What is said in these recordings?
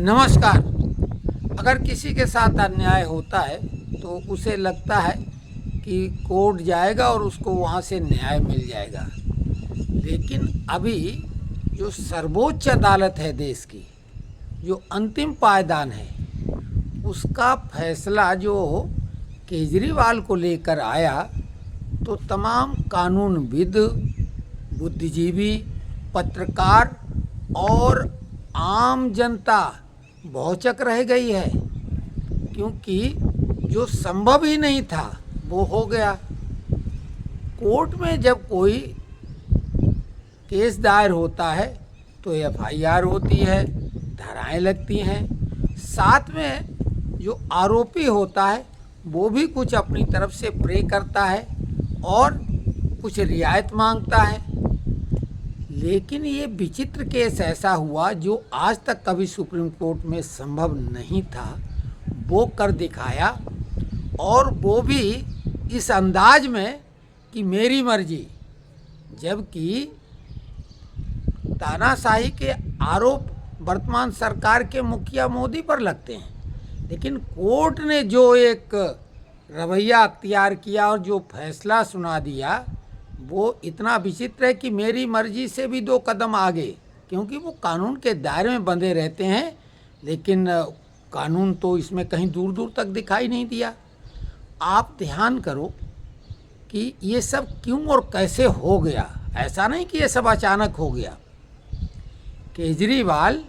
नमस्कार। अगर किसी के साथ अन्याय होता है तो उसे लगता है कि कोर्ट जाएगा और उसको वहाँ से न्याय मिल जाएगा, लेकिन अभी जो सर्वोच्च अदालत है देश की, जो अंतिम पायदान है, उसका फैसला जो केजरीवाल को लेकर आया तो तमाम कानूनविद, बुद्धिजीवी, पत्रकार और आम जनता भौचक रह गई है, क्योंकि जो संभव ही नहीं था वो हो गया। कोर्ट में जब कोई केस दायर होता है तो एफआईआर होती है, धाराएं लगती हैं, साथ में जो आरोपी होता है वो भी कुछ अपनी तरफ से प्रे करता है और कुछ रियायत मांगता है। लेकिन ये विचित्र केस ऐसा हुआ जो आज तक कभी सुप्रीम कोर्ट में संभव नहीं था, वो कर दिखाया, और वो भी इस अंदाज में कि मेरी मर्जी। जबकि तानाशाही के आरोप वर्तमान सरकार के मुखिया मोदी पर लगते हैं, लेकिन कोर्ट ने जो एक रवैया अख्तियार किया और जो फैसला सुना दिया वो इतना विचित्र है कि मेरी मर्जी से भी 2 कदम आगे, क्योंकि वो कानून के दायरे में बंधे रहते हैं, लेकिन कानून तो इसमें कहीं दूर दूर तक दिखाई नहीं दिया। आप ध्यान करो कि ये सब क्यों और कैसे हो गया। ऐसा नहीं कि ये सब अचानक हो गया। केजरीवाल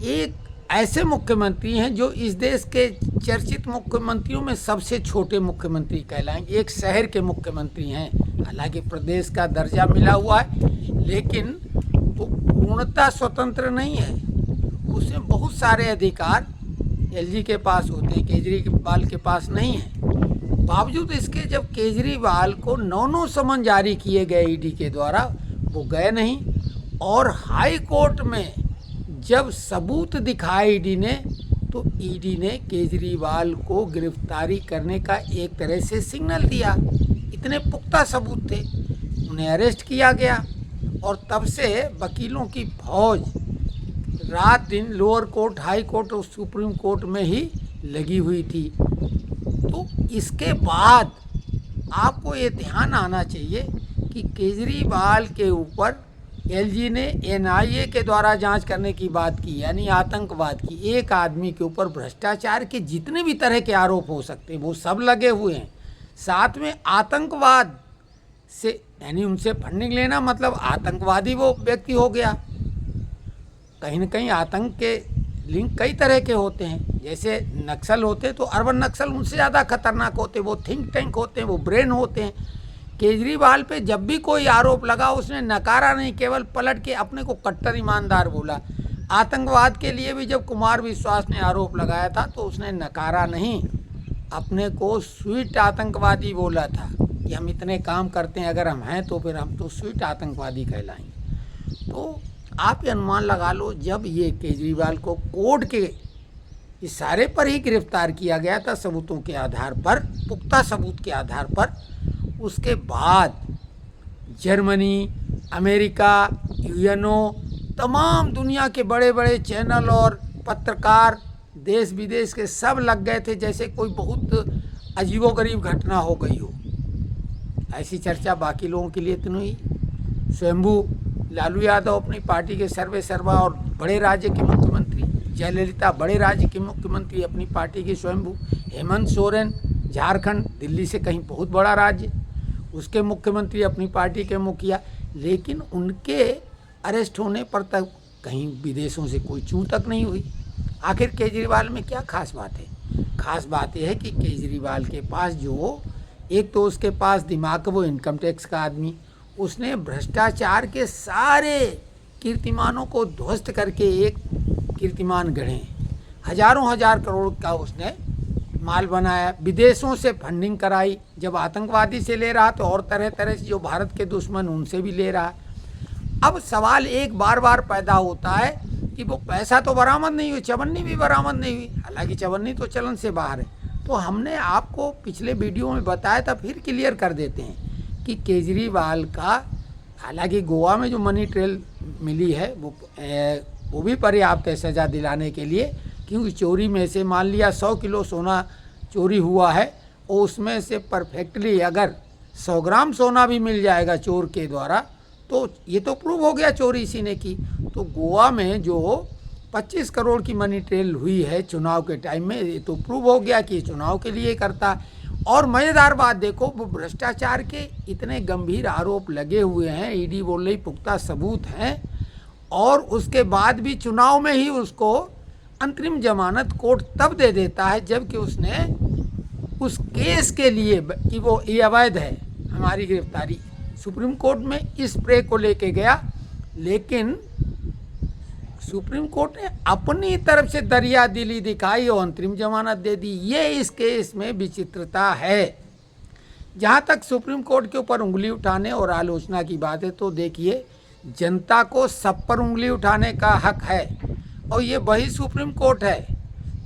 एक ऐसे मुख्यमंत्री हैं जो इस देश के चर्चित मुख्यमंत्रियों में सबसे छोटे मुख्यमंत्री कहलाएंगे। एक शहर के मुख्यमंत्री हैं, हालांकि प्रदेश का दर्जा मिला हुआ है, लेकिन वो पूर्णतः स्वतंत्र नहीं है। उसमें बहुत सारे अधिकार एलजी के पास होते हैं, केजरीवाल के पास नहीं है। बावजूद इसके जब केजरीवाल को 9 समन जारी किए गए ईडी के द्वारा, वो गए नहीं, और हाई कोर्ट में जब सबूत दिखाए ईडी ने, तो ईडी ने केजरीवाल को गिरफ्तारी करने का एक तरह से सिग्नल दिया। इतने पुख्ता सबूत थे, उन्हें अरेस्ट किया गया, और तब से वकीलों की फौज रात दिन लोअर कोर्ट, हाई कोर्ट और सुप्रीम कोर्ट में ही लगी हुई थी। तो इसके बाद आपको ये ध्यान आना चाहिए कि केजरीवाल के ऊपर एलजी ने एनआईए के द्वारा जांच करने की बात की, यानी आतंकवाद की। एक आदमी के ऊपर भ्रष्टाचार के जितने भी तरह के आरोप हो सकते हैं वो सब लगे हुए हैं। साथ में आतंकवाद से, यानी उनसे फंडिंग लेना, मतलब आतंकवादी वो व्यक्ति हो गया। कहीं न कहीं आतंक के लिंक कई तरह के होते हैं। जैसे नक्सल होते तो अर्बन नक्सल उनसे ज़्यादा खतरनाक होते, वो थिंक टैंक होते हैं, वो ब्रेन होते हैं। केजरीवाल पे जब भी कोई आरोप लगा उसने नकारा नहीं, केवल पलट के अपने को कट्टर ईमानदार बोला। आतंकवाद के लिए भी जब कुमार विश्वास ने आरोप लगाया था तो उसने नकारा नहीं, अपने को स्वीट आतंकवादी बोला था कि हम इतने काम करते हैं, अगर हम हैं तो फिर हम तो स्वीट आतंकवादी कहलाएंगे। तो आप ये अनुमान लगा लो, जब ये केजरीवाल को कोर्ट के इशारे पर ही गिरफ्तार किया गया था, सबूतों के आधार पर, पुख्ता सबूत के आधार पर, उसके बाद जर्मनी, अमेरिका, यूएनओ, तमाम दुनिया के बड़े बड़े चैनल और पत्रकार देश विदेश के सब लग गए थे, जैसे कोई बहुत अजीबोगरीब घटना हो गई हो। ऐसी चर्चा बाकी लोगों के लिए तो नहीं। स्वयंभू लालू यादव अपनी पार्टी के सर्वे सर्वा और बड़े राज्य के मुख्यमंत्री, जयललिता बड़े राज्य के मुख्यमंत्री अपनी पार्टी के स्वयंभू, हेमंत सोरेन झारखंड, दिल्ली से कहीं बहुत बड़ा राज्य, उसके मुख्यमंत्री अपनी पार्टी के मुखिया, लेकिन उनके अरेस्ट होने पर तक कहीं विदेशों से कोई चूं तक नहीं हुई। आखिर केजरीवाल में क्या खास बात है? खास बात यह है कि केजरीवाल के पास जो, एक तो उसके पास दिमाग, वो इनकम टैक्स का आदमी, उसने भ्रष्टाचार के सारे कीर्तिमानों को ध्वस्त करके एक कीर्तिमान गढ़े। हजारों हजार करोड़ का उसने माल बनाया, विदेशों से फंडिंग कराई, जब आतंकवादी से ले रहा तो और तरह तरह से जो भारत के दुश्मन उनसे भी ले रहा। अब सवाल एक बार बार पैदा होता है कि वो पैसा तो बरामद नहीं हुई, चवन्नी भी बरामद नहीं हुई, हालांकि चवन्नी तो चलन से बाहर है। तो हमने आपको पिछले वीडियो में बताया था, फिर क्लियर कर देते हैं कि केजरीवाल का, हालांकि गोवा में जो मनी ट्रेल मिली है वो वो भी पर्याप्त है सज़ा दिलाने के लिए, क्योंकि चोरी में से मान लिया 100 किलो सोना चोरी हुआ है और उसमें से परफेक्टली अगर 100 ग्राम सोना भी मिल जाएगा चोर के द्वारा तो ये तो प्रूव हो गया चोरी इसी ने की। तो गोवा में जो 25 करोड़ की मनी ट्रेल हुई है चुनाव के टाइम में, ये तो प्रूव हो गया कि चुनाव के लिए करता है। और मज़ेदार बात देखो, वो भ्रष्टाचार के इतने गंभीर आरोप लगे हुए हैं, ईडी बोल रही पुख्ता सबूत हैं, और उसके बाद भी चुनाव में ही उसको अंतरिम जमानत कोर्ट तब दे देता है जबकि उसने उस केस के लिए कि वो ये अवैध है हमारी गिरफ्तारी, सुप्रीम कोर्ट में इस प्रे को लेके गया, लेकिन सुप्रीम कोर्ट ने अपनी तरफ से दरिया दिली दिखाई और अंतरिम जमानत दे दी। ये इस केस में विचित्रता है। जहाँ तक सुप्रीम कोर्ट के ऊपर उंगली उठाने और आलोचना की बात है, तो देखिए जनता को सब पर उंगली उठाने का हक है, और ये वही सुप्रीम कोर्ट है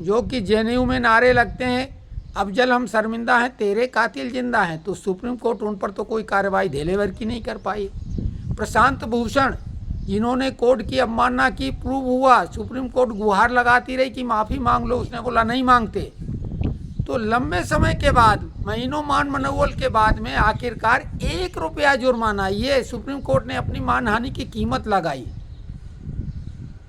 जो कि जेएनयू में नारे लगते हैं अफजल हम शर्मिंदा हैं तेरे कातिल जिंदा हैं, तो सुप्रीम कोर्ट उन पर तो कोई कार्रवाई ढेलेवर की नहीं कर पाई। प्रशांत भूषण जिन्होंने कोर्ट की अवमानना की, प्रूव हुआ, सुप्रीम कोर्ट गुहार लगाती रही कि माफ़ी मांग लो, उसने बोला नहीं मांगते। तो लंबे समय के बाद, महीनों मान मनोवल के बाद में आखिरकार 1 रुपया जुर्माना, ये सुप्रीम कोर्ट ने अपनी मानहानि की कीमत लगाई।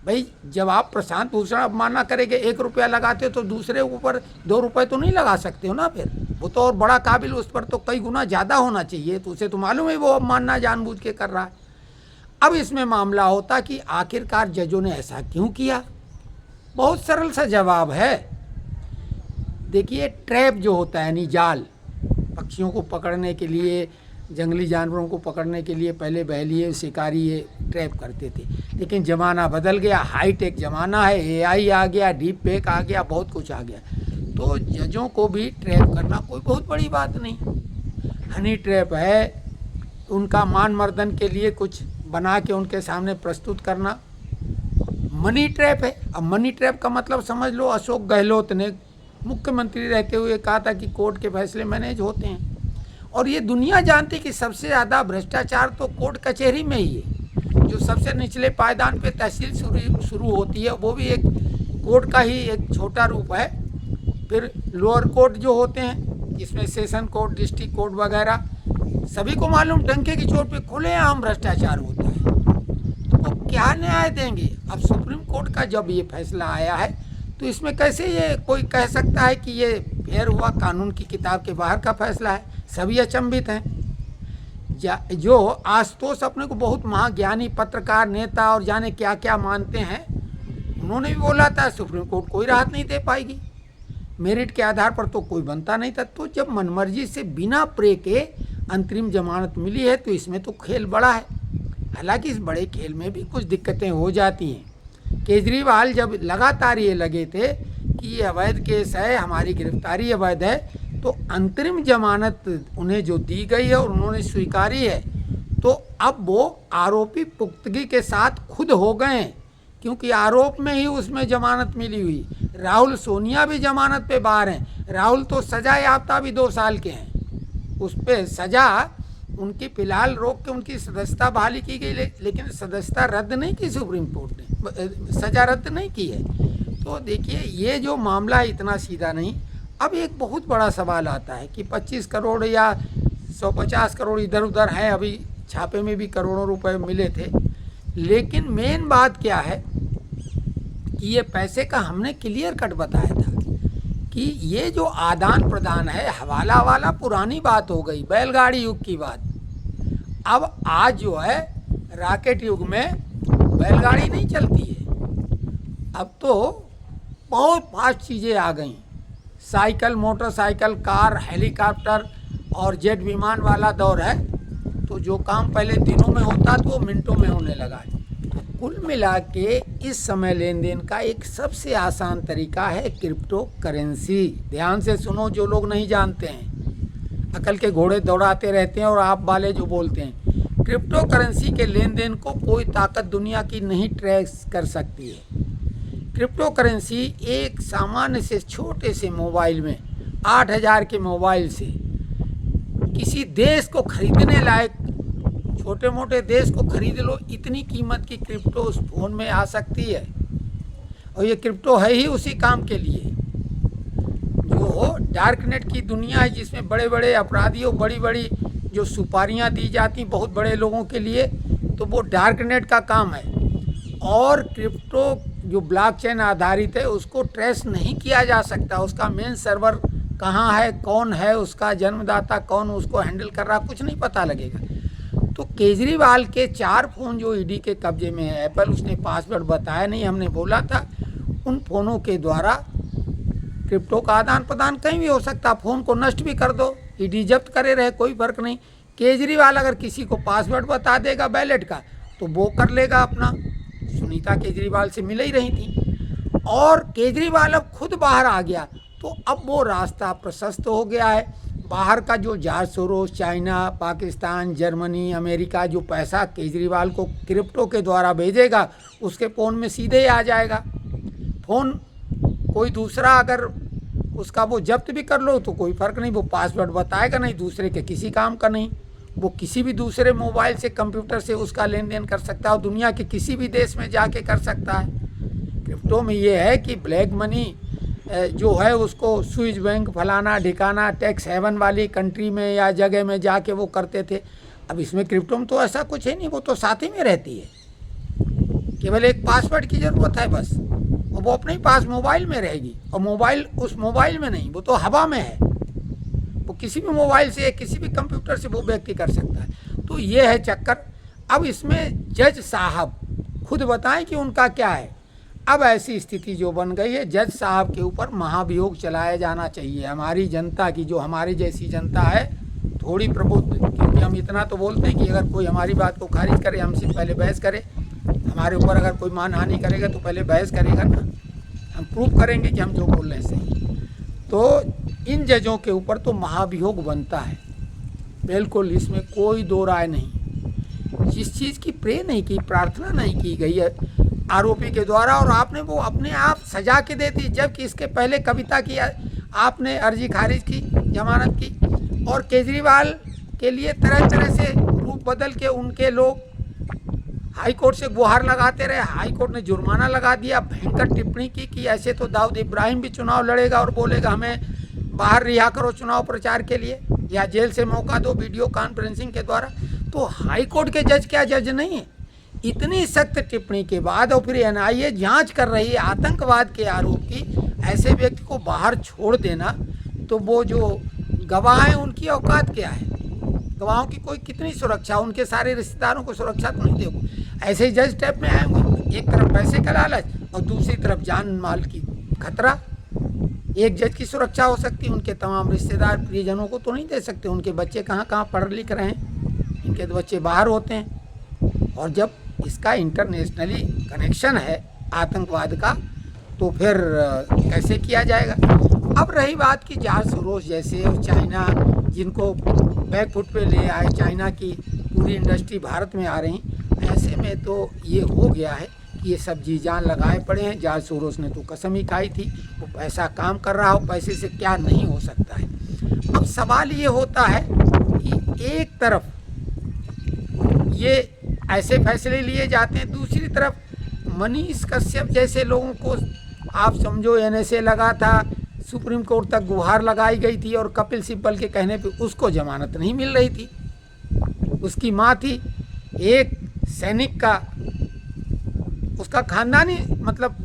भाई जब आप प्रशांत भूषण अवमानना करेंगे 1 रुपया लगाते हो तो दूसरे ऊपर 2 रुपये तो नहीं लगा सकते हो ना, फिर वो तो और बड़ा काबिल, उस पर तो कई गुना ज़्यादा होना चाहिए, तो उसे तो मालूम है वो अवमानना जानबूझ के कर रहा है। अब इसमें मामला होता कि आखिरकार जजों ने ऐसा क्यों किया। बहुत सरल सा जवाब है। देखिए ट्रैप जो होता है यानी जाल, पक्षियों को पकड़ने के लिए, जंगली जानवरों को पकड़ने के लिए पहले बहलिए शिकारी ये ट्रैप करते थे, लेकिन ज़माना बदल गया, हाईटेक ज़माना है, एआई आ गया, डीप फेक आ गया, बहुत कुछ आ गया, तो जजों को भी ट्रैप करना कोई बहुत बड़ी बात नहीं। हनी ट्रैप है, उनका मान मर्दन के लिए कुछ बना के उनके सामने प्रस्तुत करना। मनी ट्रैप है, अब मनी ट्रैप का मतलब समझ लो, अशोक गहलोत ने मुख्यमंत्री रहते हुए कहा था कि कोर्ट के फैसले मैनेज होते हैं, और ये दुनिया जानती कि सबसे ज़्यादा भ्रष्टाचार तो कोर्ट कचहरी में ही है। जो सबसे निचले पायदान पे तहसील शुरू होती है वो भी एक कोर्ट का ही एक छोटा रूप है। फिर लोअर कोर्ट जो होते हैं, जिसमें सेशन कोर्ट, डिस्ट्रिक्ट कोर्ट वगैरह, सभी को मालूम डंके की चोट पे खुलेआम भ्रष्टाचार होता है, तो वो क्या न्याय देंगे। अब सुप्रीम कोर्ट का जब ये फैसला आया है तो इसमें कैसे ये कोई कह सकता है कि ये फेयर हुआ, कानून की किताब के बाहर का फैसला है। सभी अचंभित हैं। जो आशुतोष अपने को बहुत महाज्ञानी पत्रकार, नेता और जाने क्या क्या मानते हैं, उन्होंने भी बोला था सुप्रीम कोर्ट कोई राहत नहीं दे पाएगी, मेरिट के आधार पर तो कोई बनता नहीं था। तो जब मनमर्जी से बिना प्रे के अंतरिम जमानत मिली है तो इसमें तो खेल बड़ा है। हालांकि इस बड़े खेल में भी कुछ दिक्कतें हो जाती हैं। केजरीवाल जब लगातार ये लगे थे कि ये अवैध केस है, हमारी गिरफ्तारी अवैध है, तो अंतरिम जमानत उन्हें जो दी गई है और उन्होंने स्वीकारी है, तो अब वो आरोपी पुख्तगी के साथ खुद हो गए, क्योंकि आरोप में ही उसमें जमानत मिली हुई। राहुल सोनिया भी जमानत पे बाहर हैं। राहुल तो सजा याफ्ता भी 2 साल के हैं, उस पर सजा उनकी फिलहाल रोक के उनकी सदस्यता बहाली की गई, लेकिन सदस्यता रद्द नहीं की सुप्रीम कोर्ट ने, सजा रद्द नहीं की है। तो देखिए ये जो मामला इतना सीधा नहीं। अब एक बहुत बड़ा सवाल आता है कि 25 करोड़ या 150 करोड़ इधर उधर हैं, अभी छापे में भी करोड़ों रुपए मिले थे, लेकिन मेन बात क्या है कि ये पैसे का हमने क्लियर कट बताया था कि ये जो आदान प्रदान है, हवाला वाला पुरानी बात हो गई, बैलगाड़ी युग की बात। अब आज जो है रॉकेट युग में बैलगाड़ी नहीं चलती है, अब तो बहुत फास्ट चीज़ें आ गई, साइकिल, मोटरसाइकिल, कार, हेलीकॉप्टर और जेट विमान वाला दौर है। तो जो काम पहले दिनों में होता तो वो मिनटों में होने लगा है। तो कुल मिला के इस समय लेन देन का एक सबसे आसान तरीका है क्रिप्टो करेंसी। ध्यान से सुनो जो लोग नहीं जानते हैं, अकल के घोड़े दौड़ाते रहते हैं और आप वाले जो बोलते हैं। क्रिप्टो करेंसी के लेन देन को कोई ताकत दुनिया की नहीं ट्रेस कर सकती है। क्रिप्टो करेंसी एक सामान्य से छोटे से मोबाइल में 8000 के मोबाइल से किसी देश को खरीदने लायक छोटे मोटे देश को खरीद लो, इतनी कीमत की क्रिप्टो उस फोन में आ सकती है। और ये क्रिप्टो है ही उसी काम के लिए। जो डार्क नेट की दुनिया है, जिसमें बड़े बड़े अपराधियों, बड़ी बड़ी जो सुपारियां दी जाती बहुत बड़े लोगों के लिए, तो वो डार्क नेट का काम है। और क्रिप्टो जो ब्लॉकचेन आधारित है, उसको ट्रेस नहीं किया जा सकता। उसका मेन सर्वर कहाँ है, कौन है उसका जन्मदाता, कौन उसको हैंडल कर रहा, कुछ नहीं पता लगेगा। तो केजरीवाल के 4 फ़ोन जो ईडी के कब्जे में है, एप्पल उसने पासवर्ड बताया नहीं, हमने बोला था, उन फ़ोनों के द्वारा क्रिप्टो का आदान प्रदान कहीं भी हो सकता। फ़ोन को नष्ट भी कर दो, ईडी जब्त करे रहे, कोई फ़र्क नहीं। केजरीवाल अगर किसी को पासवर्ड बता देगा बैलेट का, तो वो कर लेगा अपना। सुनीता केजरीवाल से मिल ही रही थी। और केजरीवाल अब खुद बाहर आ गया, तो अब वो रास्ता प्रशस्त हो गया है। बाहर का जो George Soros, China, Pakistan, Germany, America जो पैसा केजरीवाल को क्रिप्टो के द्वारा भेजेगा, उसके फ़ोन में सीधे ही आ जाएगा। फ़ोन कोई दूसरा अगर उसका वो जब्त भी कर लो तो कोई फ़र्क नहीं, वो पासवर्ड बताएगा नहीं, दूसरे के किसी काम का नहीं। वो किसी भी दूसरे मोबाइल से, कंप्यूटर से उसका लेन देन कर सकता है, दुनिया के किसी भी देश में जाके कर सकता है। क्रिप्टो में ये है कि ब्लैक मनी जो है उसको स्विस बैंक, फलाना ठिकाना, टैक्स हेवन वाली कंट्री में या जगह में जाके वो करते थे। अब इसमें क्रिप्टो में तो ऐसा कुछ है नहीं, वो तो साथ ही में रहती है। केवल एक पासवर्ड की ज़रूरत है बस, और वो अपने ही पास मोबाइल में रहेगी। और मोबाइल उस मोबाइल में नहीं, वो तो हवा में है। वो किसी भी मोबाइल से, किसी भी कंप्यूटर से वो व्यक्ति कर सकता है। तो ये है चक्कर। अब इसमें जज साहब खुद बताएं कि उनका क्या है। अब ऐसी स्थिति जो बन गई है, जज साहब के ऊपर महाभियोग चलाया जाना चाहिए। हमारी जनता की, जो हमारी जैसी जनता है, थोड़ी प्रबुद्ध, क्योंकि हम इतना तो बोलते हैं कि अगर कोई हमारी बात को खारिज करे, हमसे पहले बहस करे। हमारे ऊपर अगर कोई मानहानि करेगा तो पहले बहस करेगा ना, हम प्रूव करेंगे कि हम जो बोल रहे हैं सही। तो इन जजों के ऊपर तो महाभियोग बनता है, बिल्कुल, इसमें कोई दो राय नहीं। जिस चीज़ की प्रे नहीं की, प्रार्थना नहीं की गई है आरोपी के द्वारा, और आपने वो अपने आप सजा के दे दी, जबकि इसके पहले कविता की आपने अर्जी खारिज की, जमानत की। और केजरीवाल के लिए तरह तरह से रूप बदल के उनके लोग हाई कोर्ट से गुहार लगाते रहे। हाई कोर्ट ने जुर्माना लगा दिया, भयंकर टिप्पणी की कि ऐसे तो दाऊद इब्राहिम भी चुनाव लड़ेगा और बोलेगा हमें बाहर रिहा करो चुनाव प्रचार के लिए, या जेल से मौका दो वीडियो कॉन्फ्रेंसिंग के द्वारा। तो हाई कोर्ट के जज क्या जज नहीं है? इतनी सख्त टिप्पणी के बाद, और फिर एनआईए जांच कर रही है आतंकवाद के आरोप की, ऐसे व्यक्ति को बाहर छोड़ देना, तो वो जो गवाह हैं उनकी औकात क्या है? गवाहों की कोई कितनी सुरक्षा, उनके सारे रिश्तेदारों को सुरक्षा तो नहीं देगी। ऐसे ही जज टाइप में आएंगे, एक तरफ पैसे का लालच और दूसरी तरफ जान माल की खतरा। एक जज की सुरक्षा हो सकती है, उनके तमाम रिश्तेदार प्रियजनों को तो नहीं दे सकते। उनके बच्चे कहाँ कहाँ पढ़ लिख रहे हैं, इनके तो बच्चे बाहर होते हैं। और जब इसका इंटरनेशनली कनेक्शन है आतंकवाद का, तो फिर कैसे किया जाएगा? अब रही बात कि जॉर्ज सोरोस जैसे और चाइना, जिनको बैकफुट पे ले आए, चाइना की पूरी इंडस्ट्री भारत में आ रही, ऐसे में तो ये हो गया है कि ये सब जी जान लगाए पड़े हैं। जॉर्ज सोरोस ने तो कसम ही खाई थी, वो पैसा काम कर रहा हो, पैसे से क्या नहीं हो सकता है। अब सवाल ये होता है कि एक तरफ ये ऐसे फैसले लिए जाते हैं, दूसरी तरफ मनीष कश्यप जैसे लोगों को आप समझो एनएसए लगा था, सुप्रीम कोर्ट तक गुहार लगाई गई थी, और कपिल सिब्बल के कहने पे उसको जमानत नहीं मिल रही थी। उसकी माँ थी, एक सैनिक का, उसका खानदानी मतलब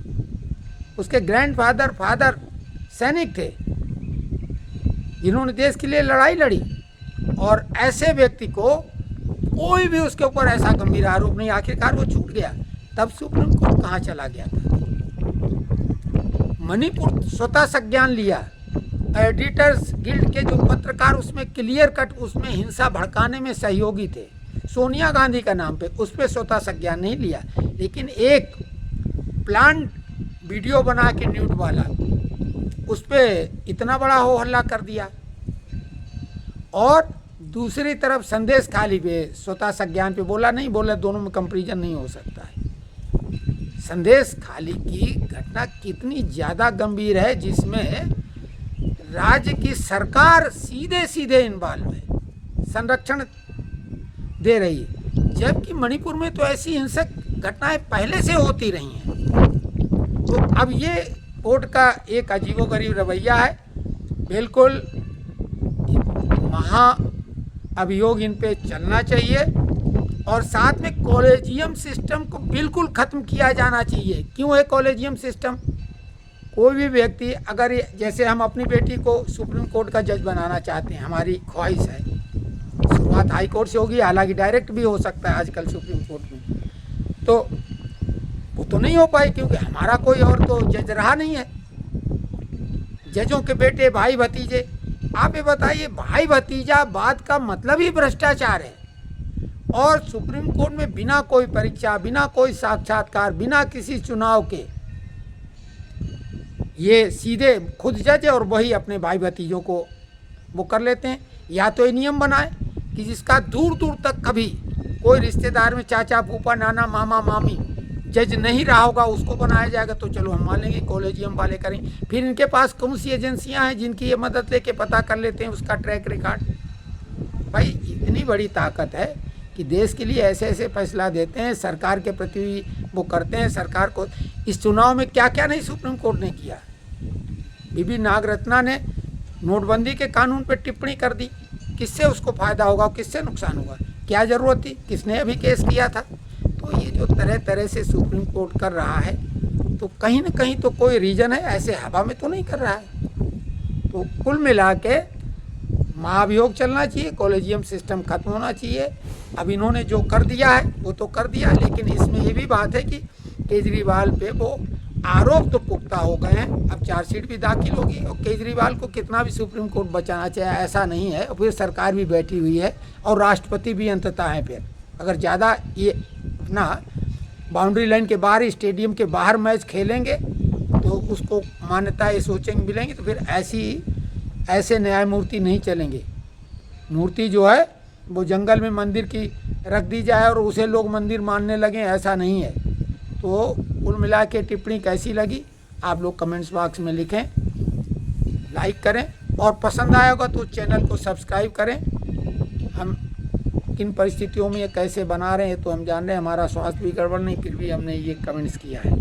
उसके फादर सैनिक थे, जिन्होंने देश के लिए लड़ाई लड़ी। और ऐसे व्यक्ति को कोई भी उसके ऊपर ऐसा गंभीर आरोप नहीं, आखिरकार वो छूट गया। तब सुप्रीम कोर्ट कहाँ चला गया था? मणिपुर स्वतः संज्ञान लिया। एडिटर्स गिल्ड के जो पत्रकार उसमें क्लियर कट, उसमें हिंसा भड़काने में सहयोगी थे, सोनिया गांधी का नाम पे, उस पर स्वतः संज्ञान नहीं लिया। लेकिन एक प्लान वीडियो बना के न्यूड वाला, उस पर इतना बड़ा हो हल्ला कर दिया। और दूसरी तरफ संदेश खाली पे स्वतः संज्ञान पे बोला नहीं, बोला दोनों में कंपैरिजन नहीं हो सकता है। संदेश खाली की घटना कितनी ज़्यादा गंभीर है, जिसमें राज्य की सरकार सीधे सीधे इन्वॉल्व है, संरक्षण दे रही है। जबकि मणिपुर में तो ऐसी हिंसक घटनाएं पहले से होती रही हैं। तो अब ये कोर्ट का एक अजीबोगरीब रवैया है। बिल्कुल महा अभियोग इन पे चलना चाहिए और साथ में कॉलेजियम सिस्टम को बिल्कुल ख़त्म किया जाना चाहिए। क्यों है कॉलेजियम सिस्टम? कोई भी व्यक्ति अगर जैसे हम अपनी बेटी को सुप्रीम कोर्ट का जज बनाना चाहते हैं, हमारी ख्वाहिश है, शुरुआत हाई कोर्ट से होगी, हालांकि डायरेक्ट भी हो सकता है आजकल सुप्रीम कोर्ट में, तो वो तो नहीं हो पाए क्योंकि हमारा कोई और तो जज रहा नहीं है। जजों के बेटे भाई भतीजे, आप ये बताइए, भाई भतीजा बात का मतलब ही भ्रष्टाचार है। और सुप्रीम कोर्ट में बिना कोई परीक्षा, बिना कोई साक्षात्कार, बिना किसी चुनाव के ये सीधे खुद जज और वही अपने भाई भतीजों को वो कर लेते हैं। या तो ये नियम बनाए कि जिसका दूर दूर तक कभी कोई रिश्तेदार में चाचा फूफा नाना मामा मामी जज नहीं रहा होगा, उसको बनाया जाएगा, तो चलो हम मान लेंगे कॉलेजियम वाले करें। फिर इनके पास कौन सी एजेंसियां हैं जिनकी ये मदद लेके पता कर लेते हैं उसका ट्रैक रिकॉर्ड। भाई इतनी बड़ी ताकत है कि देश के लिए ऐसे ऐसे फैसला देते हैं, सरकार के प्रति वो करते हैं। सरकार को इस चुनाव में क्या क्या नहीं सुप्रीम कोर्ट ने किया। बीबी नागरत्ना ने नोटबंदी के कानून पर टिप्पणी कर दी, किससे उसको फ़ायदा होगा और किससे नुकसान होगा, क्या ज़रूरत थी, किसने अभी केस किया था। तो ये जो तरह तरह से सुप्रीम कोर्ट कर रहा है, तो कहीं ना कहीं तो कोई रीज़न है, ऐसे हवा में तो नहीं कर रहा है। तो कुल मिला के महाभियोग चलना चाहिए, कॉलेजियम सिस्टम खत्म होना चाहिए। अब इन्होंने जो कर दिया है वो तो कर दिया, लेकिन इसमें ये भी बात है कि केजरीवाल पे वो आरोप तो पुख्ता हो गए हैं। अब चार्जशीट भी दाखिल होगी और केजरीवाल को कितना भी सुप्रीम कोर्ट बचाना चाहे ऐसा नहीं है। फिर सरकार भी बैठी हुई है और राष्ट्रपति भी अंततः है। फिर अगर ज़्यादा ये अपना बाउंड्री लाइन के बाहर, स्टेडियम के बाहर मैच खेलेंगे तो उसको मान्यता ये सोचेंगे मिलेंगी, तो फिर ऐसे न्यायमूर्ति नहीं चलेंगे। मूर्ति जो है वो जंगल में मंदिर की रख दी जाए और उसे लोग मंदिर मानने लगें, ऐसा नहीं है। तो कुल मिला के टिप्पणी कैसी लगी आप लोग कमेंट्स बॉक्स में लिखें, लाइक करें और पसंद आया होगा तो चैनल को सब्सक्राइब करें। हम किन परिस्थितियों में ये कैसे बना रहे हैं तो हम जान रहे हैं, हमारा स्वास्थ्य भी गड़बड़ नहीं, फिर भी हमने ये कमेंट्स किया है।